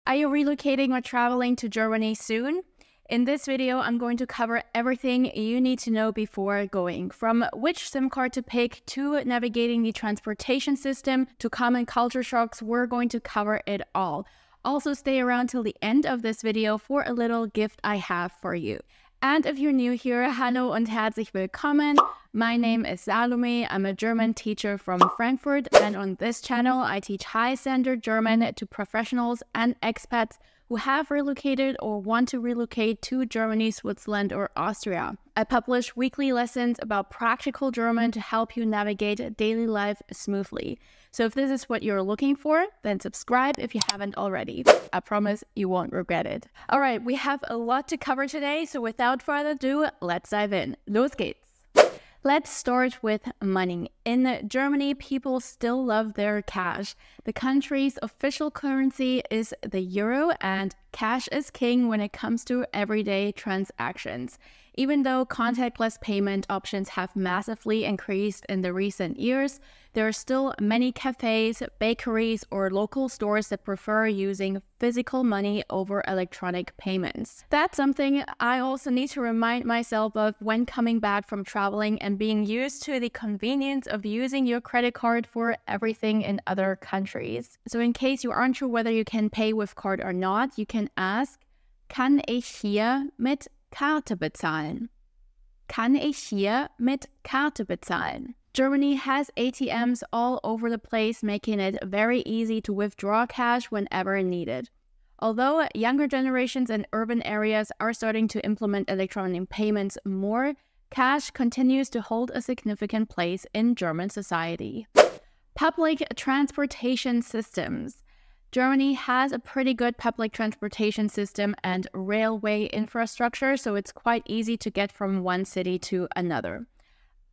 Are you relocating or traveling to Germany soon? In this video, I'm going to cover everything you need to know before going, from which SIM card to pick to navigating the transportation system to common culture shocks. We're going to cover it all. Also, stay around till the end of this video for a little gift I have for you. And if you're new here, hallo und herzlich willkommen. My name is Salome. I'm a German teacher from Frankfurt, and on this channel, I teach high standard German to professionals and expats who have relocated or want to relocate to Germany, Switzerland, or Austria. I publish weekly lessons about practical German to help you navigate daily life smoothly. So if this is what you're looking for, then subscribe if you haven't already. I promise you won't regret it. All right, we have a lot to cover today, so without further ado, let's dive in. Los geht's. Let's start with money. In Germany, people still love their cash. The country's official currency is the euro, and cash is king when it comes to everyday transactions. Even though contactless payment options have massively increased in the recent years, there are still many cafes, bakeries, or local stores that prefer using physical money over electronic payments. That's something I also need to remind myself of when coming back from traveling and being used to the convenience of using your credit card for everything in other countries. So in case you aren't sure whether you can pay with card or not, you can ask, kann ich hier mit Karte bezahlen? Kann ich hier mit Karte bezahlen? Germany has ATMs all over the place, making it very easy to withdraw cash whenever needed. Although younger generations in urban areas are starting to implement electronic payments more, cash continues to hold a significant place in German society. Public transportation systems. Germany has a pretty good public transportation system and railway infrastructure, so it's quite easy to get from one city to another.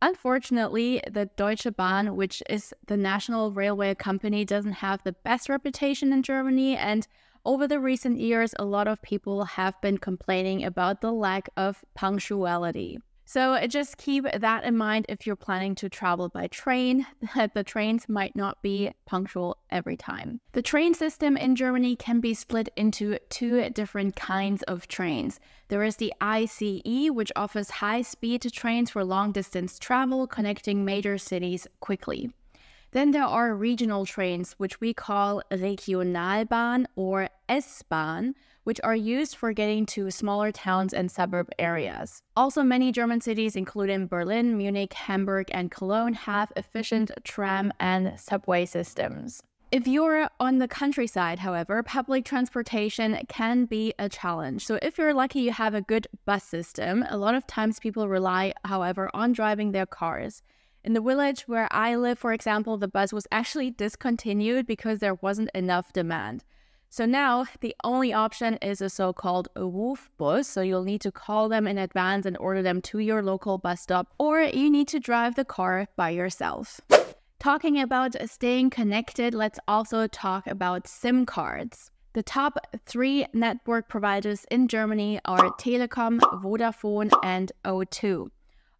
Unfortunately, the Deutsche Bahn, which is the national railway company, doesn't have the best reputation in Germany, and over the recent years, a lot of people have been complaining about the lack of punctuality. So just keep that in mind if you're planning to travel by train, that the trains might not be punctual every time. The train system in Germany can be split into two different kinds of trains. There is the ICE, which offers high-speed trains for long-distance travel, connecting major cities quickly. Then there are regional trains, which we call Regionalbahn or S-Bahn, which are used for getting to smaller towns and suburb areas. Also, many German cities, including Berlin, Munich, Hamburg, and Cologne, have efficient tram and subway systems. If you're on the countryside, however, public transportation can be a challenge. So if you're lucky you have a good bus system, a lot of times people rely, however, on driving their cars. In the village where I live, for example, the bus was actually discontinued because there wasn't enough demand. So now the only option is a so-called Rufbus, so you'll need to call them in advance and order them to your local bus stop, or you need to drive the car by yourself. Talking about staying connected, let's also talk about SIM cards. The top 3 network providers in Germany are Telekom, Vodafone, and O2.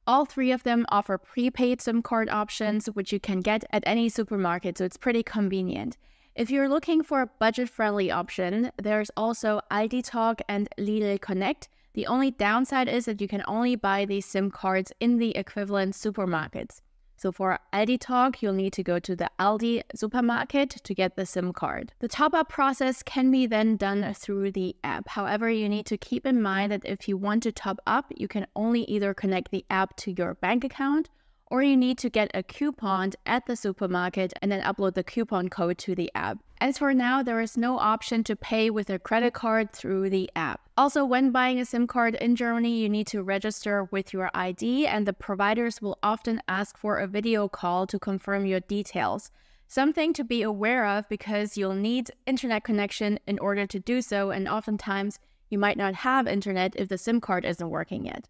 All 3 of them offer prepaid SIM card options, which you can get at any supermarket, so it's pretty convenient. If you're looking for a budget-friendly option, there's also Aldi Talk and Lidl Connect. The only downside is that you can only buy these SIM cards in the equivalent supermarkets. So for Aldi Talk, you'll need to go to the Aldi supermarket to get the SIM card. The top-up process can be then done through the app. However, you need to keep in mind that if you want to top up, you can only either connect the app to your bank account, or you need to get a coupon at the supermarket and then upload the coupon code to the app. As for now, there is no option to pay with a credit card through the app. Also, when buying a SIM card in Germany, you need to register with your ID, and the providers will often ask for a video call to confirm your details. Something to be aware of because you'll need internet connection in order to do so, and oftentimes you might not have internet if the SIM card isn't working yet.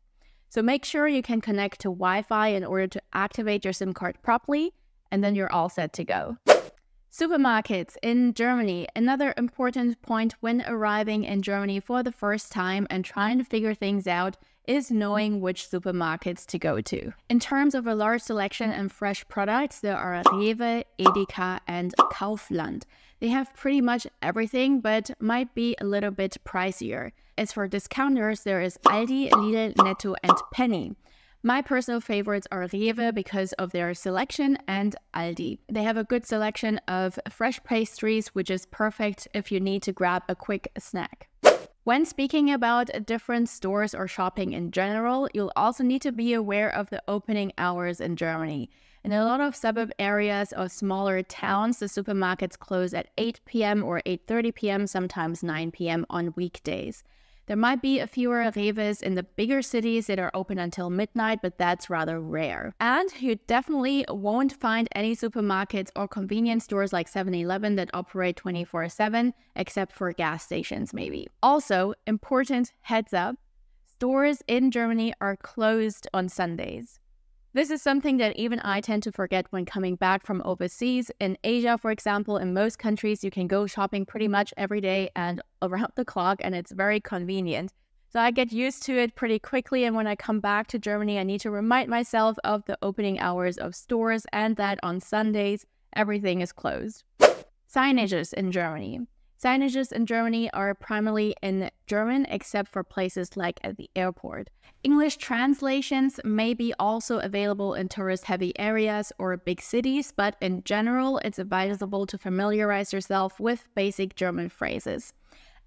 So make sure you can connect to Wi-Fi in order to activate your SIM card properly, and then you're all set to go. Supermarkets in Germany. Another important point when arriving in Germany for the first time and trying to figure things out is knowing which supermarkets to go to. In terms of a large selection and fresh products, there are Rewe, Edeka, and Kaufland. They have pretty much everything, but might be a little bit pricier. As for discounters, there is Aldi, Lidl, Netto, and Penny. My personal favorites are Rewe because of their selection and Aldi. They have a good selection of fresh pastries, which is perfect if you need to grab a quick snack. When speaking about different stores or shopping in general, you'll also need to be aware of the opening hours in Germany. In a lot of suburb areas or smaller towns, the supermarkets close at 8 p.m. or 8:30 p.m., sometimes 9 p.m. on weekdays. There might be a fewer Rewes in the bigger cities that are open until midnight, but that's rather rare. And you definitely won't find any supermarkets or convenience stores like 7-Eleven that operate 24/7, except for gas stations maybe. Also, important heads up, stores in Germany are closed on Sundays. This is something that even I tend to forget when coming back from overseas. In Asia, for example, in most countries, you can go shopping pretty much every day and around the clock, and it's very convenient. So I get used to it pretty quickly, and when I come back to Germany, I need to remind myself of the opening hours of stores and that on Sundays, everything is closed. Signages in Germany. Signages in Germany are primarily in German, except for places like at the airport. English translations may be also available in tourist-heavy areas or big cities, but in general, it's advisable to familiarize yourself with basic German phrases.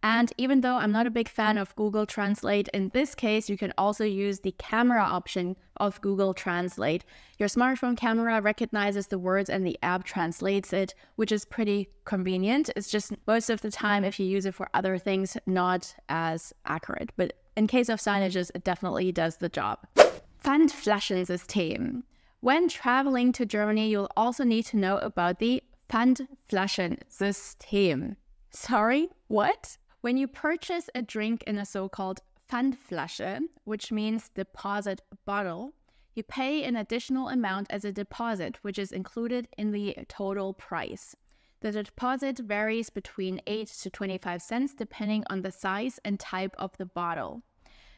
And even though I'm not a big fan of Google Translate, in this case, you can also use the camera option of Google Translate. Your smartphone camera recognizes the words and the app translates it, which is pretty convenient. It's just most of the time, if you use it for other things, not as accurate. But in case of signages, it definitely does the job. Pfandflaschensystem. When traveling to Germany, you'll also need to know about the Pfandflaschensystem. Sorry, what? When you purchase a drink in a so-called Pfandflasche, which means deposit bottle, you pay an additional amount as a deposit, which is included in the total price. The deposit varies between 8 to 25 cents depending on the size and type of the bottle.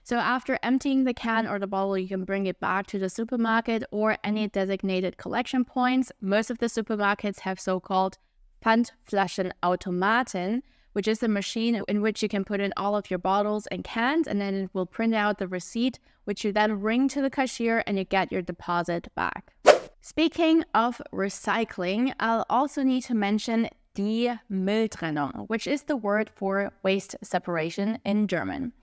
So after emptying the can or the bottle, you can bring it back to the supermarket or any designated collection points. Most of the supermarkets have so-called Pfandflaschenautomaten, which is a machine in which you can put in all of your bottles and cans, and then it will print out the receipt, which you then ring to the cashier and you get your deposit back. Speaking of recycling, I'll also need to mention die Mülltrennung, which is the word for waste separation in German.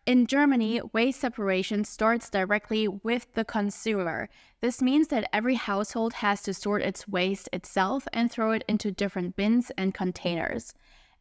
In Germany, waste separation starts directly with the consumer. This means that every household has to sort its waste itself and throw it into different bins and containers.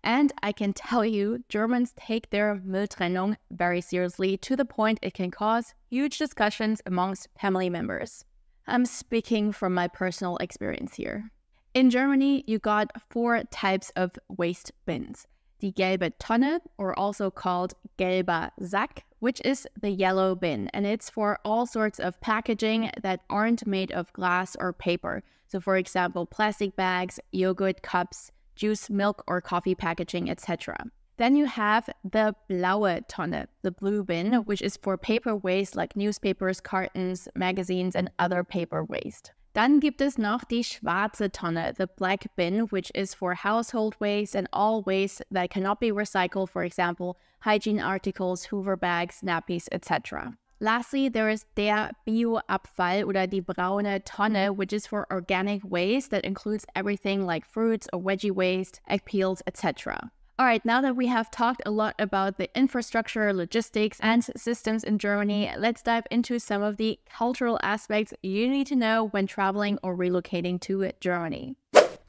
And I can tell you, Germans take their Mülltrennung very seriously, to the point it can cause huge discussions amongst family members. I'm speaking from my personal experience here. In Germany, you got 4 types of waste bins. Die gelbe Tonne, or also called gelber Sack, which is the yellow bin, and it's for all sorts of packaging that aren't made of glass or paper. So for example, plastic bags, yogurt cups, juice, milk, or coffee packaging, etc. Then you have the blaue Tonne, the blue bin, which is for paper waste like newspapers, cartons, magazines, and other paper waste. Dann gibt es noch die schwarze Tonne, the black bin, which is for household waste and all waste that cannot be recycled, for example, hygiene articles, Hoover bags, nappies, etc. Lastly, there is der Bioabfall oder die braune Tonne, which is for organic waste that includes everything like fruits or veggie waste, egg peels, etc. Alright, now that we have talked a lot about the infrastructure, logistics, and systems in Germany, let's dive into some of the cultural aspects you need to know when traveling or relocating to Germany.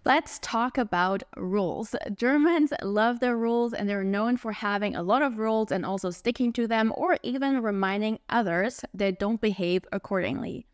Let's talk about rules. Germans love their rules, and they're known for having a lot of rules and also sticking to them, or even reminding others that don't behave accordingly.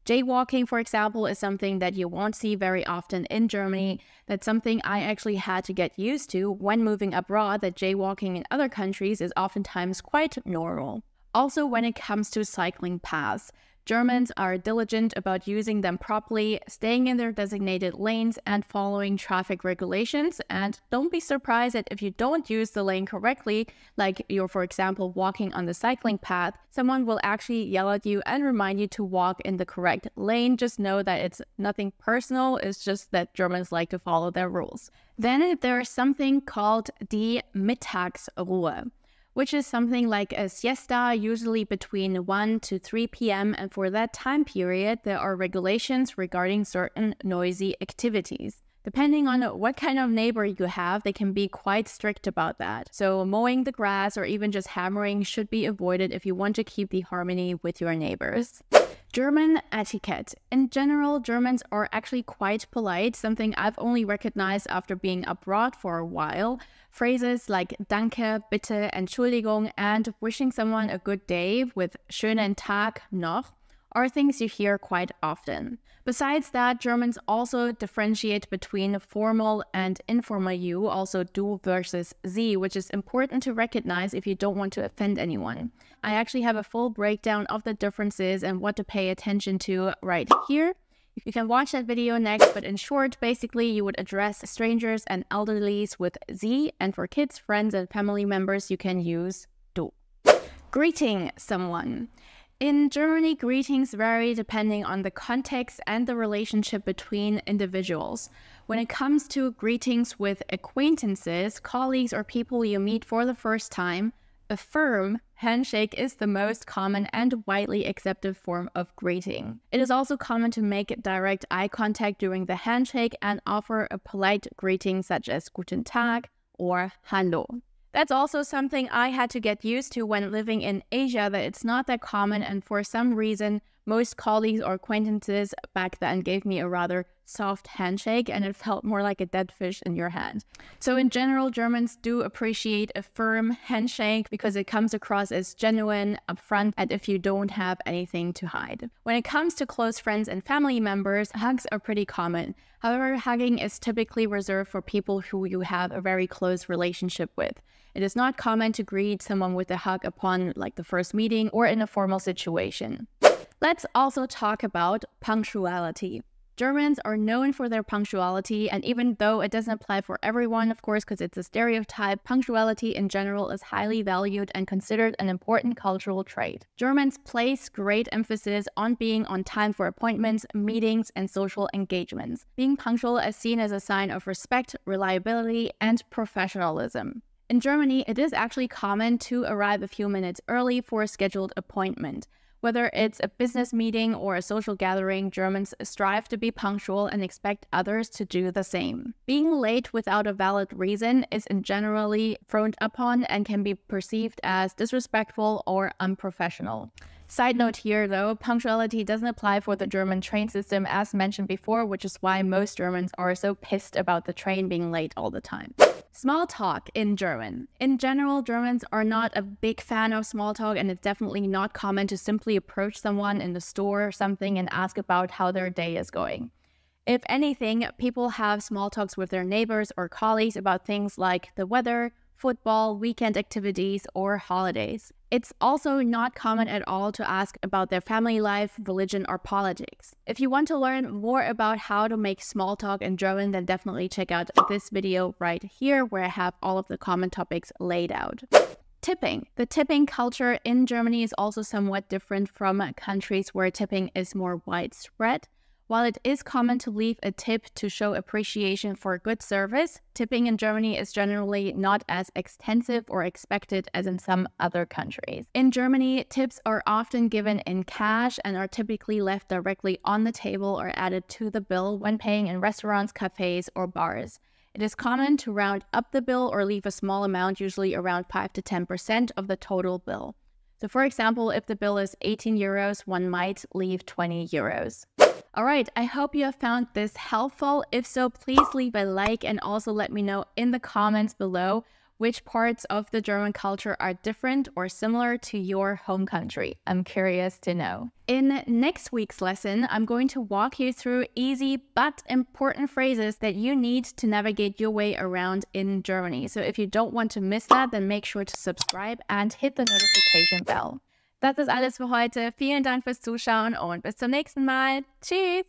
Jaywalking, for example, is something that you won't see very often in Germany. That's something I actually had to get used to when moving abroad, that jaywalking in other countries is oftentimes quite normal. Also, when it comes to cycling paths, Germans are diligent about using them properly, staying in their designated lanes and following traffic regulations. And don't be surprised that if you don't use the lane correctly, like you're, for example, walking on the cycling path, someone will actually yell at you and remind you to walk in the correct lane. Just know that it's nothing personal, it's just that Germans like to follow their rules. Then there's something called die Mittagsruhe, which is something like a siesta, usually between 1 to 3 p.m. And for that time period, there are regulations regarding certain noisy activities. Depending on what kind of neighbor you have, they can be quite strict about that. So mowing the grass or even just hammering should be avoided if you want to keep the harmony with your neighbors. German etiquette. In general, Germans are actually quite polite, something I've only recognized after being abroad for a while. Phrases like Danke, Bitte, Entschuldigung, and wishing someone a good day with schönen Tag noch are things you hear quite often. Besides that, Germans also differentiate between formal and informal you, also du versus sie, which is important to recognize if you don't want to offend anyone. I actually have a full breakdown of the differences and what to pay attention to right here. You can watch that video next, but in short, basically you would address strangers and elderlies with sie, and for kids, friends, and family members, you can use du. Greeting someone. In Germany, greetings vary depending on the context and the relationship between individuals. When it comes to greetings with acquaintances, colleagues, or people you meet for the first time, a firm handshake is the most common and widely accepted form of greeting. It is also common to make direct eye contact during the handshake and offer a polite greeting such as Guten Tag or Hallo. That's also something I had to get used to when living in Asia, that it's not that common, and for some reason, most colleagues or acquaintances back then gave me a rather soft handshake, and it felt more like a dead fish in your hand. So in general, Germans do appreciate a firm handshake because it comes across as genuine, upfront, and if you don't have anything to hide. When it comes to close friends and family members, hugs are pretty common. However, hugging is typically reserved for people who you have a very close relationship with. It is not common to greet someone with a hug upon the first meeting or in a formal situation. Let's also talk about punctuality. Germans are known for their punctuality, and even though it doesn't apply for everyone, of course, because it's a stereotype, punctuality in general is highly valued and considered an important cultural trait. Germans place great emphasis on being on time for appointments, meetings, and social engagements. Being punctual is seen as a sign of respect, reliability, and professionalism. In Germany, it is actually common to arrive a few minutes early for a scheduled appointment. Whether it's a business meeting or a social gathering, Germans strive to be punctual and expect others to do the same. Being late without a valid reason is generally frowned upon and can be perceived as disrespectful or unprofessional. Side note here though, punctuality doesn't apply for the German train system as mentioned before, which is why most Germans are so pissed about the train being late all the time. Small talk in German. In general, Germans are not a big fan of small talk, and it's definitely not common to simply approach someone in the store or something and ask about how their day is going. If anything, people have small talks with their neighbors or colleagues about things like the weather, football, weekend activities, or holidays. It's also not common at all to ask about their family life, religion, or politics. If you want to learn more about how to make small talk in German, then definitely check out this video right here where I have all of the common topics laid out. Tipping. The tipping culture in Germany is also somewhat different from countries where tipping is more widespread. While it is common to leave a tip to show appreciation for good service, tipping in Germany is generally not as extensive or expected as in some other countries. In Germany, tips are often given in cash and are typically left directly on the table or added to the bill when paying in restaurants, cafes, or bars. It is common to round up the bill or leave a small amount, usually around 5 to 10% of the total bill. So for example, if the bill is 18 euros, one might leave 20 euros. Alright, I hope you have found this helpful. If so, please leave a like and also let me know in the comments below which parts of the German culture are different or similar to your home country. I'm curious to know. In next week's lesson, I'm going to walk you through easy but important phrases that you need to navigate your way around in Germany. So if you don't want to miss that, then make sure to subscribe and hit the notification bell. Das ist alles für heute. Vielen Dank fürs Zuschauen und bis zum nächsten Mal. Tschüss!